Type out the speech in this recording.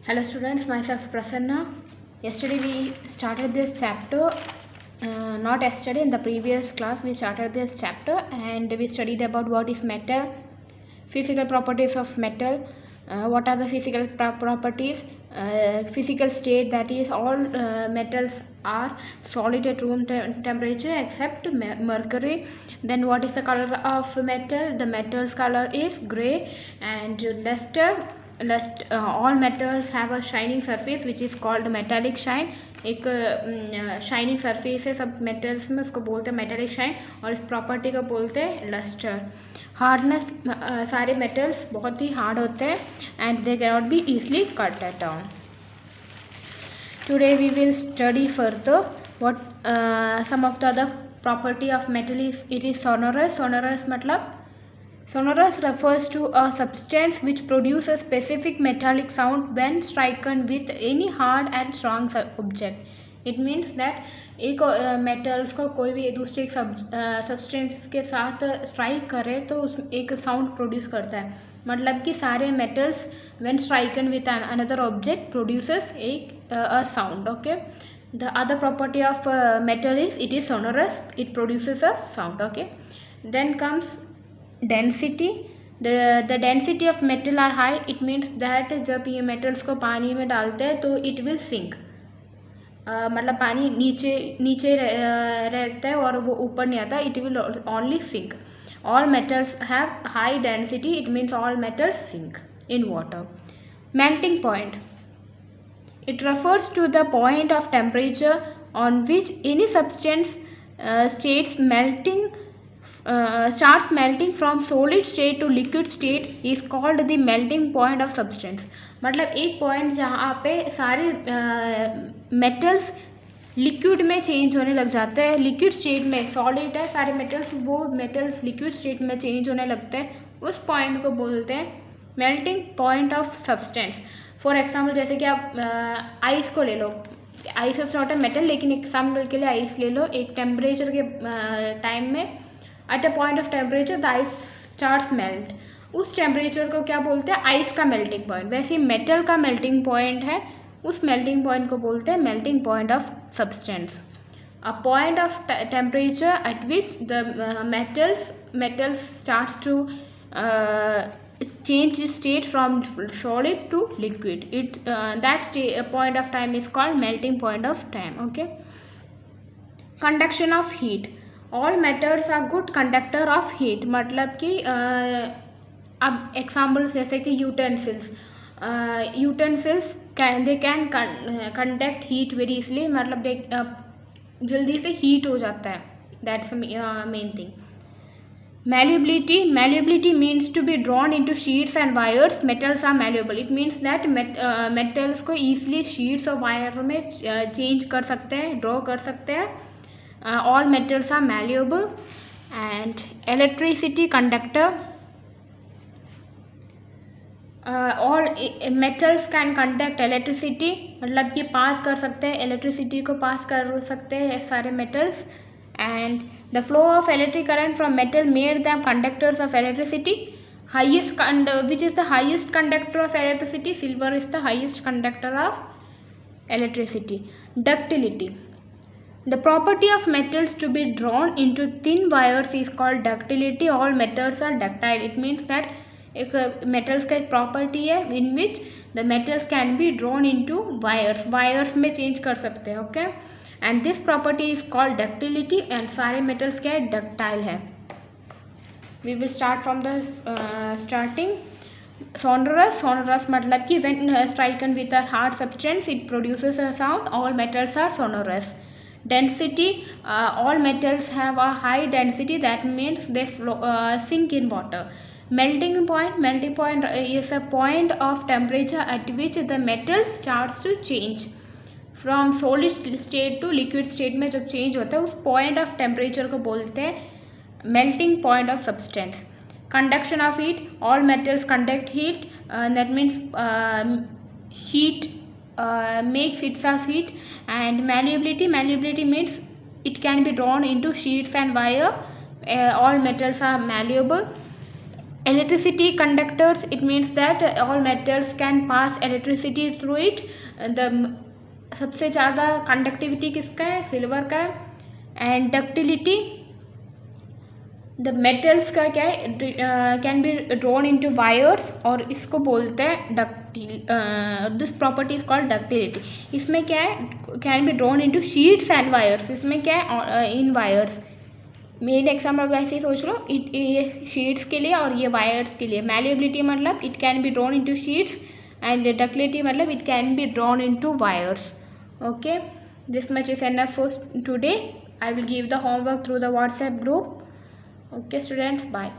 Hello students, myself Prasanna. Yesterday we started this chapter, not yesterday, in the previous class we started this chapter and we studied about what is metal, physical properties of metal, what are the physical properties, physical state, that is all metals are solid at room temperature except mercury. Then what is the color of metal? The metal's color is grey. And luster, all metals have a shining surface which is called metallic shine. एक shining surface है सब metals में, उसको बोलते हैं metallic shine, और इस property को बोलते हैं लस्टर. हार्डनेस, सारे मेटल्स बहुत ही हार्ड होते हैं and they can not be easily cut at down. Today we will study further what some of the other property of metal is it is sonorous. Sonorous मतलब sonorous refers to a substance which produces a specific metallic sound when striken with any hard and strong object. It means that एक metals को कोई भी दूसरे एक substance के साथ strike करे तो उस एक साउंड प्रोड्यूस करता है. मतलब कि सारे metals when stricken with another object produces एक a sound. Okay. The other property of metal is it is sonorous, it produces a sound. Okay. Then comes density. The density of metal are high. It means that जब ये metals को पानी में डालते हैं तो it will sink. मतलब पानी नीचे रहता है और वो ऊपर नहीं आता. It will only sink. All metals have high density. It means all metals sink in water. Melting point. It refers to the point of temperature on which any substance starts melting from solid state to liquid state is called the melting point of substance. मतलब एक point जहाँ पे सारे metals liquid में change होने लग जाते हैं. लिक्विड स्टेट में सॉलिड है सारे मेटल्स, वो मेटल्स लिक्विड स्टेट में चेंज होने लगते हैं, उस पॉइंट को बोलते हैं melting point of substance. For example जैसे कि आप आइस को ले लो. Ice is not a metal, लेकिन एग्जाम्पल के लिए आइस ले लो. एक टेम्परेचर के टाइम में at a point of temperature the ice starts melt. उस टेम्परेचर को क्या बोलते हैं? आइस का मेल्टिंग पॉइंट. वैसे ही मेटल का मेल्टिंग पॉइंट है, उस मेल्टिंग पॉइंट को बोलते हैं melting point of substance. A point of temperature at which the metals starts to change state from solid to liquid. That point of time is called melting point of time. Okay. Conduction of heat. All metals are good conductor of heat. मतलब कि अब examples जैसे कि utensils they can conduct heat very easily. मतलब जल्दी से heat हो जाता है. That's the main thing. Malleability means to be drawn into sheets and wires. Metals are malleable. It means that metals को easily sheets और wire में change कर सकते हैं, draw कर सकते हैं. All metals are malleable. And electricity conductor. All metals can conduct electricity. मतलब कि पास कर सकते हैं, electricity को पास कर सकते हैं सारे metals. And the flow of electric current from metal made them conductors of electricity. Which is the highest conductor of electricity? Silver is the highest conductor of electricity. Ductility. The property of metals to be drawn into thin wires is called ductility. All metals are ductile. It means that एक metals का एक property है in which the metals can be drawn into wires में change कर सकते हैं. Okay. And this property is called ductility. and सारे metals क्या है? ductile है. We will start from the starting. Sonorous मतलब कि when striken with a hard substance it produces a sound. All metals are sonorous. Density. All metals have a high density. That means they sink in water. Melting point is a point of temperature at which the metal starts to change from solid state to liquid state में जब change होता है उस point of temperature को बोलते हैं melting point of substance. Conduction of heat. All metals conduct heat. That means heat makes itself heat. And malleability means it can be drawn into sheets and wire. All metals are malleable. electricity conductors, it means that all metals can pass electricity through it. The सबसे ज़्यादा conductivity किसका है, silver का है. And ductility, the metals का क्या है, can be drawn into wires, और इसको बोलते हैं this property is called ductility. इसमें क्या है, can be drawn into sheets and wires. इसमें क्या है, इन वायर्स. मेन एग्जाम्पल वैसे ही सोच लो, ये शीट्स के लिए और ये वायर्स के लिए. मैलिएबिलिटी मतलब it can be drawn into sheets, and ductility मतलब it can be drawn into wires. Okay, this much is enough for today. I will give the homework through the WhatsApp group. Okay students, bye.